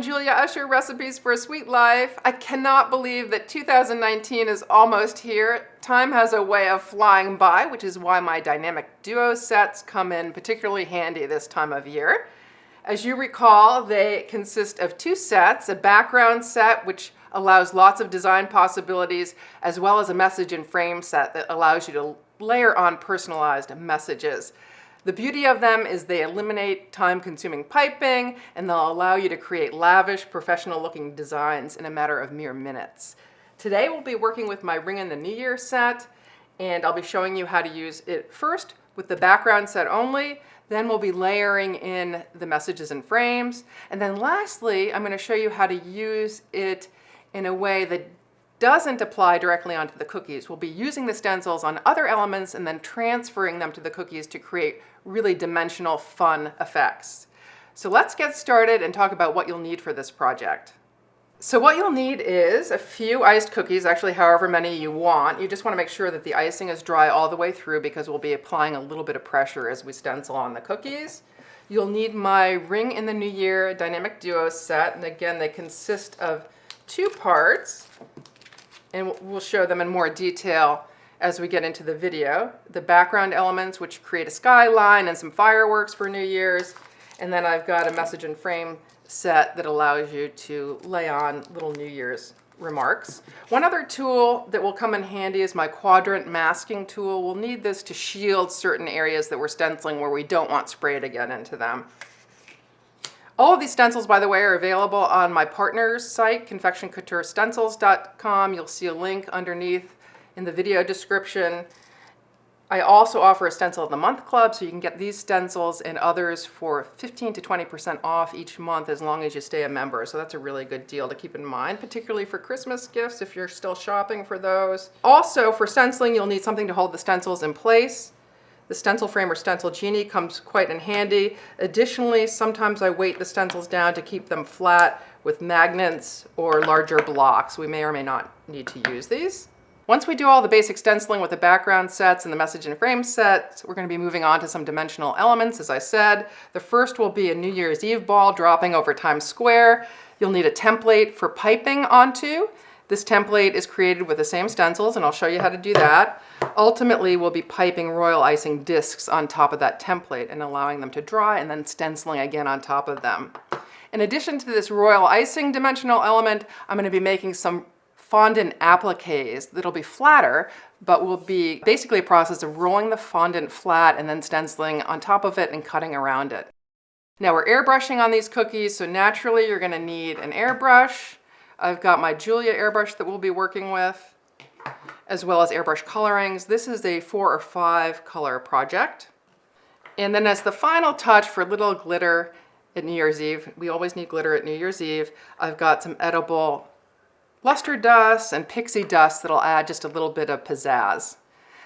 Julia Usher, Recipes for a Sweet Life. I cannot believe that 2019 is almost here. Time has a way of flying by, which is why my dynamic duo sets come in particularly handy this time of year. As you recall, they consist of two sets, a background set, which allows lots of design possibilities, as well as a message and frame set that allows you to layer on personalized messages. The beauty of them is they eliminate time-consuming piping, and they'll allow you to create lavish, professional-looking designs in a matter of mere minutes. Today we'll be working with my Ring in the New Year set, and I'll be showing you how to use it first with the background set only, then we'll be layering in the messages and frames, and then lastly, I'm going to show you how to use it in a way that doesn't apply directly onto the cookies. We'll be using the stencils on other elements and then transferring them to the cookies to create really dimensional, fun effects. So let's get started and talk about what you'll need for this project. So what you'll need is a few iced cookies, actually however many you want. You just want to make sure that the icing is dry all the way through because we'll be applying a little bit of pressure as we stencil on the cookies. You'll need my Ring in the New Year Dynamic Duo set, and again they consist of two parts, and we'll show them in more detail as we get into the video. The background elements, which create a skyline and some fireworks for New Year's, and then I've got a message and frame set that allows you to lay on little New Year's remarks. One other tool that will come in handy is my quadrant masking tool. We'll need this to shield certain areas that we're stenciling where we don't want spray to get into them. All of these stencils, by the way, are available on my partner's site, confectioncouturestencils.com. You'll see a link underneath in the video description. I also offer a Stencil of the Month Club, so you can get these stencils and others for 15 to 20% off each month as long as you stay a member. So that's a really good deal to keep in mind, particularly for Christmas gifts if you're still shopping for those. Also, for stenciling, you'll need something to hold the stencils in place. The stencil frame or stencil genie comes quite in handy. Additionally, sometimes I weight the stencils down to keep them flat with magnets or larger blocks. We may or may not need to use these. Once we do all the basic stenciling with the background sets and the message and frame sets, we're going to be moving on to some dimensional elements, as I said. The first will be a New Year's Eve ball dropping over Times Square. You'll need a template for piping onto. This template is created with the same stencils, and I'll show you how to do that. Ultimately, we'll be piping royal icing discs on top of that template and allowing them to dry and then stenciling again on top of them. In addition to this royal icing dimensional element, I'm going to be making some fondant appliques that'll be flatter, but will be basically a process of rolling the fondant flat and then stenciling on top of it and cutting around it. Now we're airbrushing on these cookies, so naturally you're going to need an airbrush. I've got my Julia airbrush that we'll be working with, as well as airbrush colorings. This is a 4 or 5 color project. And then as the final touch for little glitter at New Year's Eve, we always need glitter at New Year's Eve, I've got some edible luster dust and pixie dust that'll add just a little bit of pizzazz.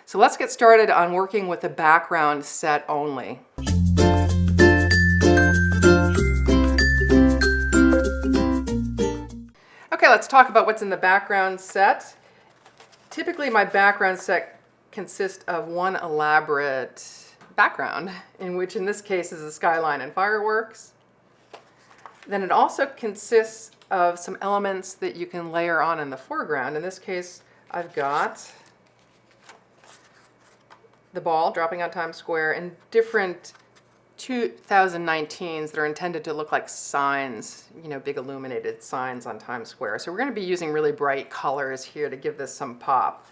So let's get started on working with the background set only. Okay, let's talk about what's in the background set. Typically my background set consists of one elaborate background, in which in this case is a skyline and fireworks. Then it also consists of some elements that you can layer on in the foreground. In this case, I've got the ball dropping on Times Square and different 2019s that are intended to look like signs, you know, big illuminated signs on Times Square. So we're going to be using really bright colors here to give this some pop.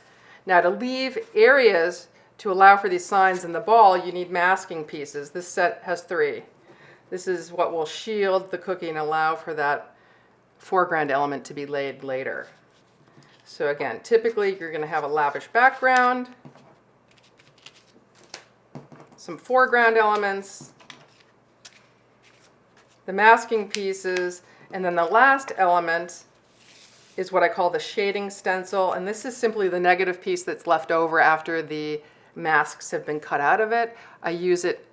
Now to leave areas to allow for these signs in the ball, you need masking pieces. This set has 3. This is what will shield the cookie and allow for that foreground element to be laid later. So again, typically you're going to have a lavish background, some foreground elements, the masking pieces, and then the last element is what I call the shading stencil, and this is simply the negative piece that's left over after the masks have been cut out of it. I use it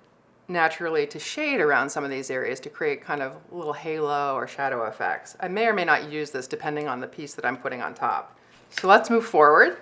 naturally to shade around some of these areas to create kind of little halo or shadow effects. I may or may not use this depending on the piece that I'm putting on top. So let's move forward.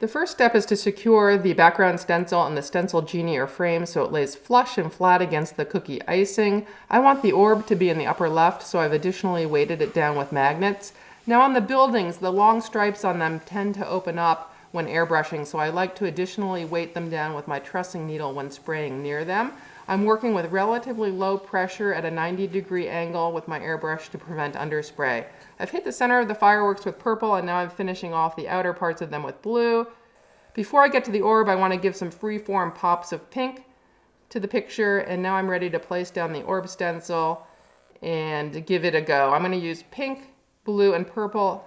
The first step is to secure the background stencil on the stencil genie or frame so it lays flush and flat against the cookie icing. I want the orb to be in the upper left, so I've additionally weighted it down with magnets. Now on the buildings, the long stripes on them tend to open up when airbrushing, so I like to additionally weight them down with my trussing needle when spraying near them. I'm working with relatively low pressure at a 90-degree angle with my airbrush to prevent underspray. I've hit the center of the fireworks with purple, and now I'm finishing off the outer parts of them with blue. Before I get to the orb, I want to give some free-form pops of pink to the picture, and now I'm ready to place down the orb stencil and give it a go. I'm going to use pink, blue, and purple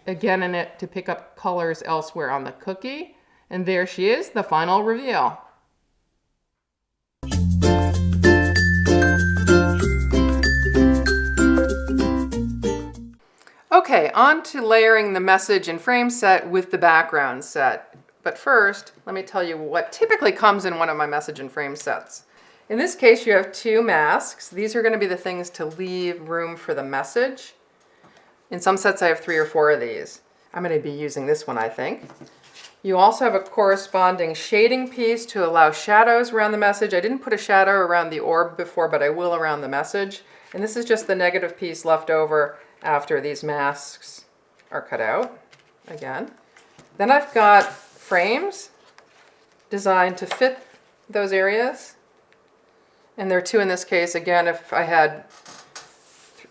again in it to pick up colors elsewhere on the cookie. And there she is, the final reveal. Okay, on to layering the message and frame set with the background set. But first, let me tell you what typically comes in one of my message and frame sets. In this case, you have two masks. These are going to be the things to leave room for the message. In some sets, I have 3 or 4 of these. I'm going to be using this one, I think. You also have a corresponding shading piece to allow shadows around the message. I didn't put a shadow around the orb before, but I will around the message. And this is just the negative piece left over after these masks are cut out, again. Then I've got frames designed to fit those areas. And there are 2 in this case. Again, if I had,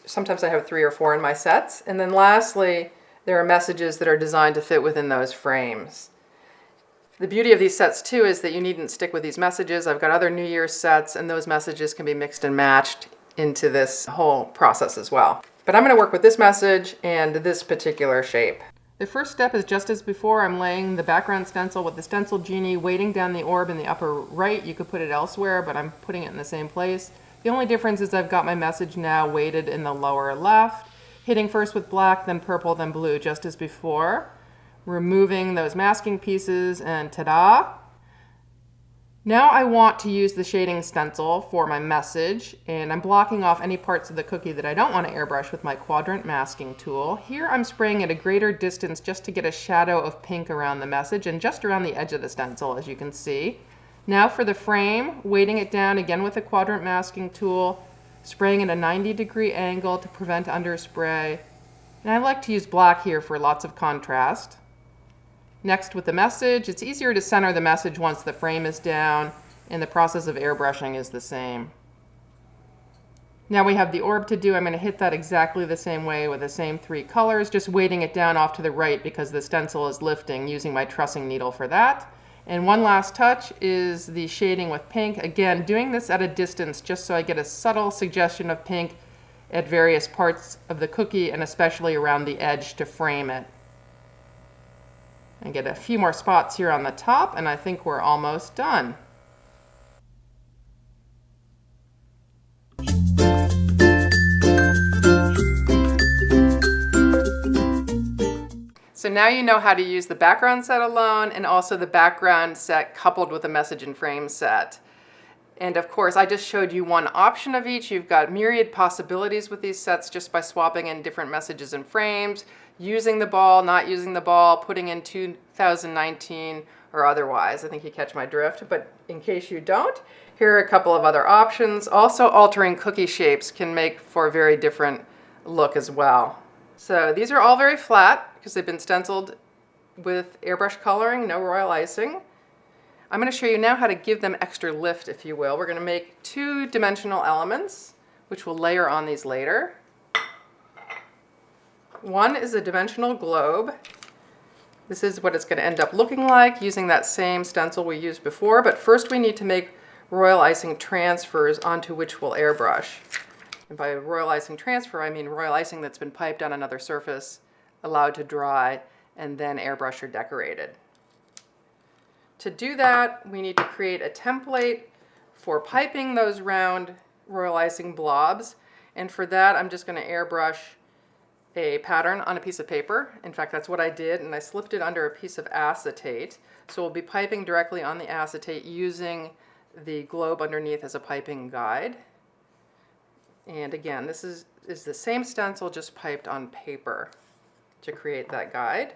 sometimes I have 3 or 4 in my sets. And then lastly, there are messages that are designed to fit within those frames. The beauty of these sets too is that you needn't stick with these messages. I've got other New Year's sets, and those messages can be mixed and matched into this whole process as well. But I'm going to work with this message and this particular shape. The first step is just as before. I'm laying the background stencil with the stencil genie, weighting down the orb in the upper right. You could put it elsewhere, but I'm putting it in the same place. The only difference is I've got my message now weighted in the lower left, hitting first with black, then purple, then blue, just as before. Removing those masking pieces, and ta-da! Now I want to use the shading stencil for my message, and I'm blocking off any parts of the cookie that I don't want to airbrush with my quadrant masking tool. Here I'm spraying at a greater distance just to get a shadow of pink around the message and just around the edge of the stencil, as you can see. Now for the frame, weighting it down again with the quadrant masking tool, spraying at a 90-degree angle to prevent underspray. And I like to use black here for lots of contrast. Next with the message, it's easier to center the message once the frame is down, and the process of airbrushing is the same. Now we have the orb to do. I'm going to hit that exactly the same way with the same 3 colors, just weighting it down off to the right because the stencil is lifting, using my trussing needle for that. And one last touch is the shading with pink. Again, doing this at a distance just so I get a subtle suggestion of pink at various parts of the cookie and especially around the edge to frame it. And get a few more spots here on the top, and I think we're almost done. So now you know how to use the background set alone and also the background set coupled with the message and frame set. And of course, I just showed you one option of each. You've got myriad possibilities with these sets just by swapping in different messages and frames, using the ball, not using the ball, putting in 2019 or otherwise. I think you catch my drift, but in case you don't, here are a couple of other options. Also, altering cookie shapes can make for a very different look as well. So these are all very flat because they've been stenciled with airbrush coloring, no royal icing. I'm going to show you now how to give them extra lift, if you will. We're going to make 2-dimensional elements, which we'll layer on these later. One is a dimensional globe. This is what it's going to end up looking like using that same stencil we used before, but first we need to make royal icing transfers onto which we'll airbrush. And by royal icing transfer, I mean royal icing that's been piped on another surface, allowed to dry, and then airbrushed or decorated. To do that, we need to create a template for piping those round royal icing blobs, and for that I'm just going to airbrush a pattern on a piece of paper. In fact, that's what I did, and I slipped it under a piece of acetate. So we'll be piping directly on the acetate using the globe underneath as a piping guide. And again, this is the same stencil just piped on paper to create that guide.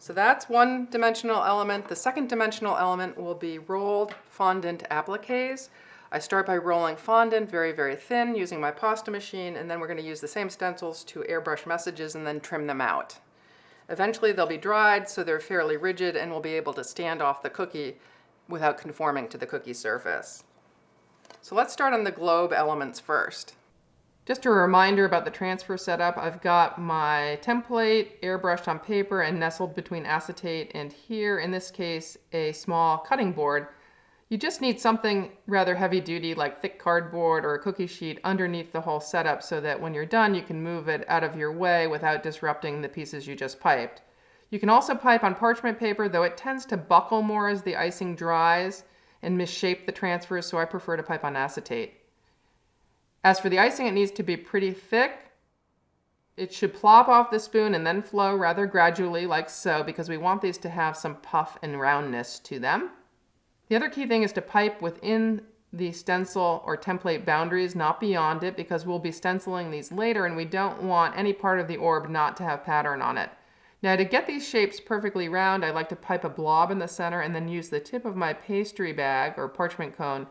So that's one dimensional element. The second dimensional element will be rolled fondant appliques. I start by rolling fondant very, very thin using my pasta machine, and then we're going to use the same stencils to airbrush messages and then trim them out. Eventually they'll be dried so they're fairly rigid and we'll be able to stand off the cookie without conforming to the cookie surface. So let's start on the globe elements first. Just a reminder about the transfer setup, I've got my template airbrushed on paper and nestled between acetate and here, in this case, a small cutting board. You just need something rather heavy duty like thick cardboard or a cookie sheet underneath the whole setup so that when you're done you can move it out of your way without disrupting the pieces you just piped. You can also pipe on parchment paper, though it tends to buckle more as the icing dries and misshape the transfers, so I prefer to pipe on acetate. As for the icing, it needs to be pretty thick. It should plop off the spoon and then flow rather gradually like so, because we want these to have some puff and roundness to them. The other key thing is to pipe within the stencil or template boundaries, not beyond it, because we'll be stenciling these later and we don't want any part of the orb not to have pattern on it. Now, to get these shapes perfectly round, I like to pipe a blob in the center and then use the tip of my pastry bag or parchment cone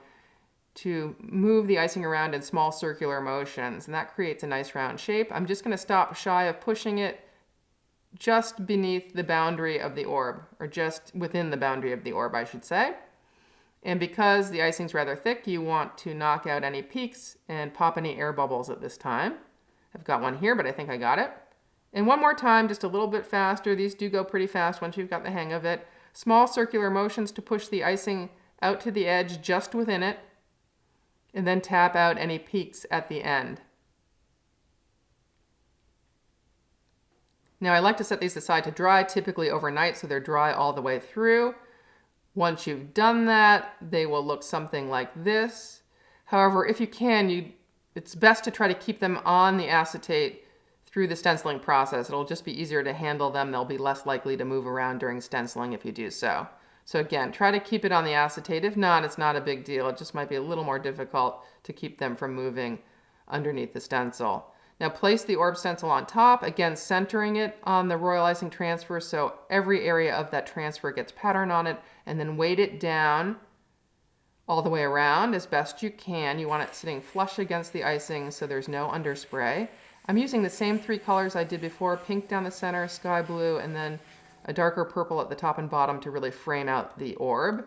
to move the icing around in small circular motions, and that creates a nice round shape. I'm just going to stop shy of pushing it just beneath the boundary of the orb, or just within the boundary of the orb, I should say. And because the icing's rather thick, you want to knock out any peaks and pop any air bubbles at this time. I've got one here, but I think I got it. And one more time, just a little bit faster. These do go pretty fast once you've got the hang of it. Small circular motions to push the icing out to the edge just within it, and then tap out any peaks at the end. Now I like to set these aside to dry, typically overnight, so they're dry all the way through. Once you've done that, they will look something like this. However, if you can, it's best to try to keep them on the acetate through the stenciling process. It'll just be easier to handle them. They'll be less likely to move around during stenciling if you do so. So again, try to keep it on the acetate. If not, it's not a big deal. It just might be a little more difficult to keep them from moving underneath the stencil. Now place the orb stencil on top, again centering it on the royal icing transfer so every area of that transfer gets pattern on it, and then weight it down all the way around as best you can. You want it sitting flush against the icing so there's no underspray. I'm using the same three colors I did before, pink down the center, sky blue, and then a darker purple at the top and bottom to really frame out the orb.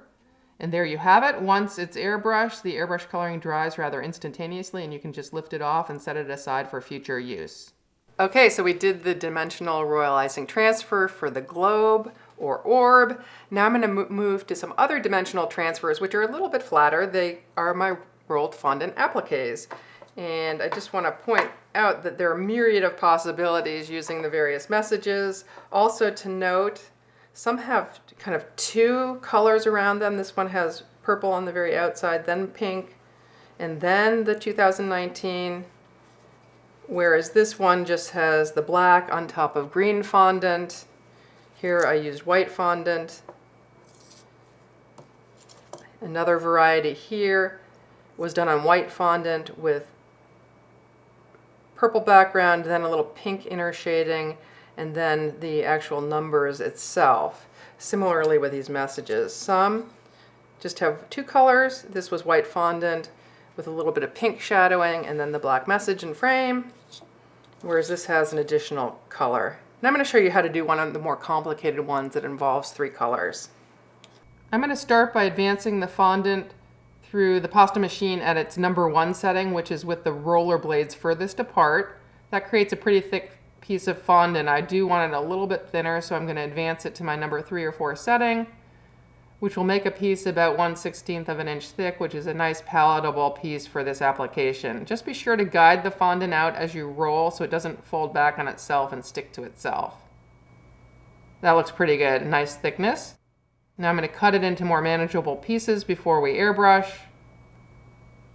And there you have it. Once it's airbrushed, the airbrush coloring dries rather instantaneously and you can just lift it off and set it aside for future use. Okay, so we did the dimensional royal icing transfer for the globe or orb. Now I'm going to move to some other dimensional transfers which are a little bit flatter. They are my rolled fondant appliques. And I just want to point out that there are a myriad of possibilities using the various messages. Also to note, some have kind of two colors around them. This one has purple on the very outside, then pink, and then the 2019, whereas this one just has the black on top of green fondant. Here I used white fondant. Another variety here was done on white fondant with purple background, then a little pink inner shading, and then the actual numbers itself. Similarly with these messages. Some just have two colors. This was white fondant with a little bit of pink shadowing and then the black message and frame, whereas this has an additional color. And I'm going to show you how to do one of the more complicated ones that involves three colors. I'm going to start by advancing the fondant through the pasta machine at its number 1 setting, which is with the roller blades furthest apart. That creates a pretty thick piece of fondant. I do want it a little bit thinner, so I'm going to advance it to my number 3 or 4 setting, which will make a piece about 1/16 of an inch thick, which is a nice palatable piece for this application. Just be sure to guide the fondant out as you roll so it doesn't fold back on itself and stick to itself. That looks pretty good, nice thickness. Now I'm going to cut it into more manageable pieces before we airbrush.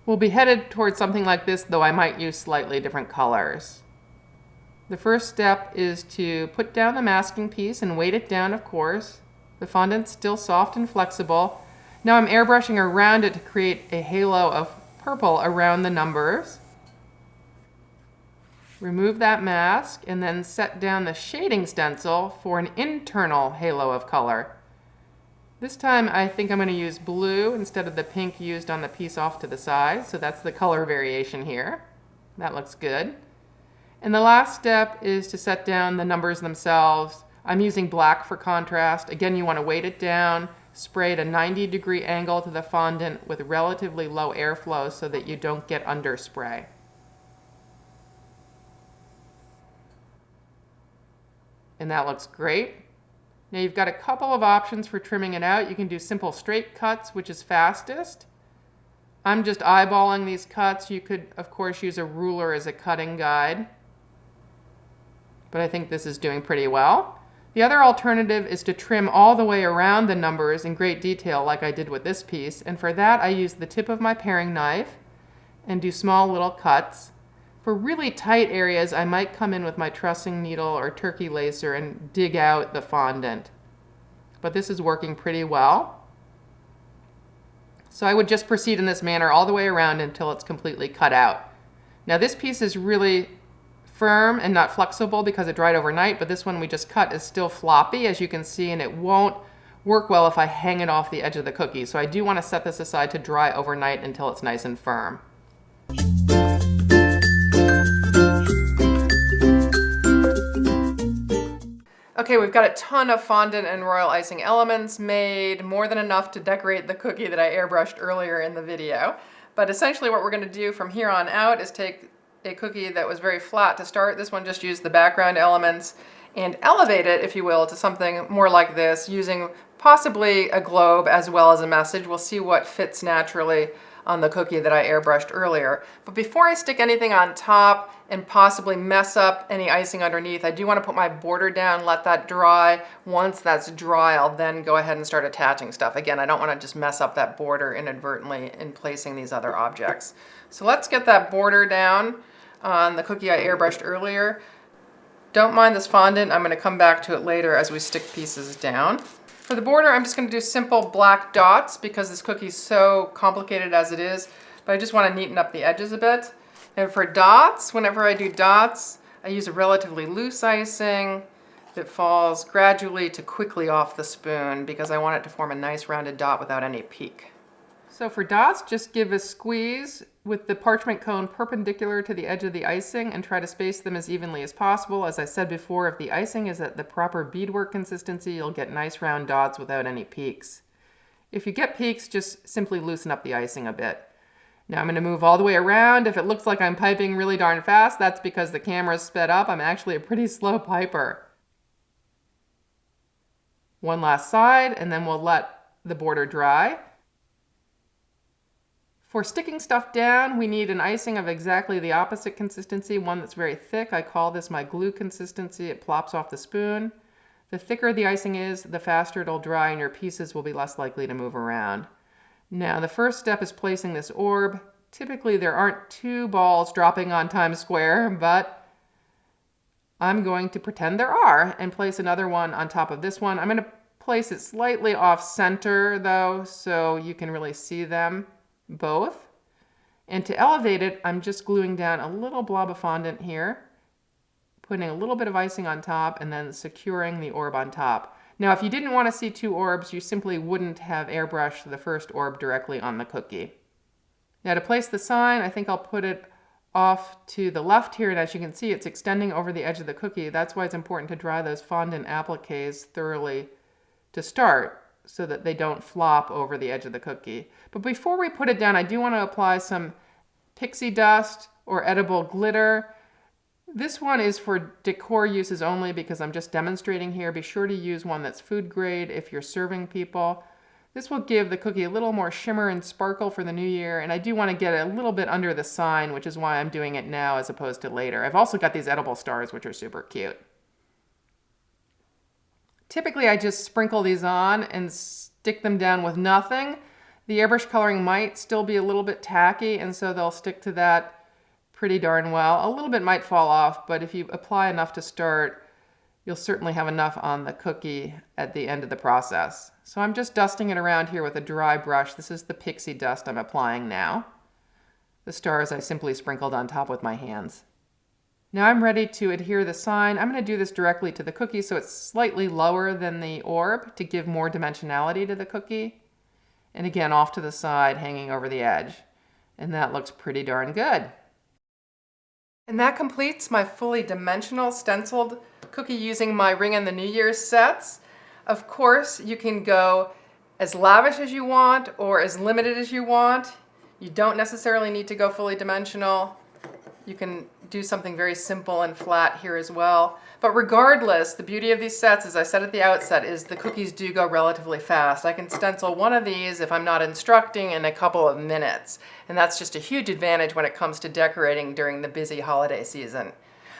We'll be headed towards something like this, though I might use slightly different colors. The first step is to put down the masking piece and weight it down, of course. The fondant's still soft and flexible. Now I'm airbrushing around it to create a halo of purple around the numbers. Remove that mask and then set down the shading stencil for an internal halo of color. This time I think I'm going to use blue instead of the pink used on the piece off to the side, so that's the color variation here. That looks good. And the last step is to set down the numbers themselves. I'm using black for contrast. Again, you want to weight it down, spray at a 90-degree angle to the fondant with relatively low airflow so that you don't get underspray. And that looks great. Now you've got a couple of options for trimming it out. You can do simple straight cuts, which is fastest. I'm just eyeballing these cuts. You could, of course, use a ruler as a cutting guide, but I think this is doing pretty well. The other alternative is to trim all the way around the numbers in great detail like I did with this piece, and for that I use the tip of my paring knife and do small little cuts. For really tight areas, I might come in with my trussing needle or turkey lacer and dig out the fondant. But this is working pretty well. So I would just proceed in this manner all the way around until it's completely cut out. Now this piece is really firm and not flexible because it dried overnight, but this one we just cut is still floppy, as you can see, and it won't work well if I hang it off the edge of the cookie. So I do want to set this aside to dry overnight until it's nice and firm. Okay, we've got a ton of fondant and royal icing elements made, more than enough to decorate the cookie that I airbrushed earlier in the video. But essentially what we're going to do from here on out is take a cookie that was very flat to start. This one just used the background elements and elevate it, if you will, to something more like this, using possibly a globe as well as a message. We'll see what fits naturally on the cookie that I airbrushed earlier. But before I stick anything on top and possibly mess up any icing underneath, I do want to put my border down, let that dry. Once that's dry, I'll then go ahead and start attaching stuff. Again, I don't want to just mess up that border inadvertently in placing these other objects. So let's get that border down on the cookie I airbrushed earlier. Don't mind this fondant. I'm going to come back to it later as we stick pieces down. For the border, I'm just going to do simple black dots because this cookie's so complicated as it is, but I just want to neaten up the edges a bit. And for dots, whenever I do dots, I use a relatively loose icing that falls gradually to quickly off the spoon because I want it to form a nice rounded dot without any peak. So for dots, just give a squeeze with the parchment cone perpendicular to the edge of the icing and try to space them as evenly as possible. As I said before, if the icing is at the proper beadwork consistency, you'll get nice round dots without any peaks. If you get peaks, just simply loosen up the icing a bit. Now I'm going to move all the way around. If it looks like I'm piping really darn fast, that's because the camera's sped up. I'm actually a pretty slow piper. One last side, and then we'll let the border dry. For sticking stuff down, we need an icing of exactly the opposite consistency, one that's very thick. I call this my glue consistency. It plops off the spoon. The thicker the icing is, the faster it'll dry and your pieces will be less likely to move around. Now, the first step is placing this orb. Typically, there aren't two balls dropping on Times Square, but I'm going to pretend there are and place another one on top of this one. I'm going to place it slightly off center, though, so you can really see them both. And to elevate it, I'm just gluing down a little blob of fondant here, putting a little bit of icing on top, and then securing the orb on top. Now, if you didn't want to see two orbs, you simply wouldn't have airbrushed the first orb directly on the cookie. Now, to place the sign, I think I'll put it off to the left here, and as you can see, it's extending over the edge of the cookie. That's why it's important to dry those fondant appliques thoroughly to start, so that they don't flop over the edge of the cookie. But before we put it down, I do want to apply some pixie dust or edible glitter. This one is for decor uses only because I'm just demonstrating here. Be sure to use one that's food grade if you're serving people. This will give the cookie a little more shimmer and sparkle for the new year, and I do want to get it a little bit under the sign, which is why I'm doing it now as opposed to later. I've also got these edible stars, which are super cute. Typically, I just sprinkle these on and stick them down with nothing. The airbrush coloring might still be a little bit tacky, and so they'll stick to that pretty darn well. A little bit might fall off, but if you apply enough to start, you'll certainly have enough on the cookie at the end of the process. So I'm just dusting it around here with a dry brush. This is the pixie dust I'm applying now. The stars I simply sprinkled on top with my hands. Now I'm ready to adhere the sign. I'm going to do this directly to the cookie so it's slightly lower than the orb to give more dimensionality to the cookie. And again, off to the side, hanging over the edge. And that looks pretty darn good. And that completes my fully dimensional stenciled cookie using my Ring in the New Year's sets. Of course, you can go as lavish as you want or as limited as you want. You don't necessarily need to go fully dimensional. You can do something very simple and flat here as well. But regardless, the beauty of these sets, as I said at the outset, is the cookies do go relatively fast. I can stencil one of these if I'm not instructing in a couple of minutes. And that's just a huge advantage when it comes to decorating during the busy holiday season.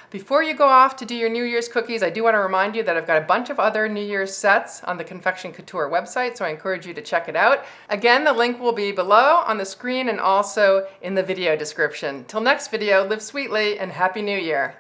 Before you go off to do your New Year's cookies, I do want to remind you that I've got a bunch of other New Year's sets on the Confection Couture website, so I encourage you to check it out. Again, the link will be below on the screen and also in the video description. Till next video, live sweetly and Happy New Year!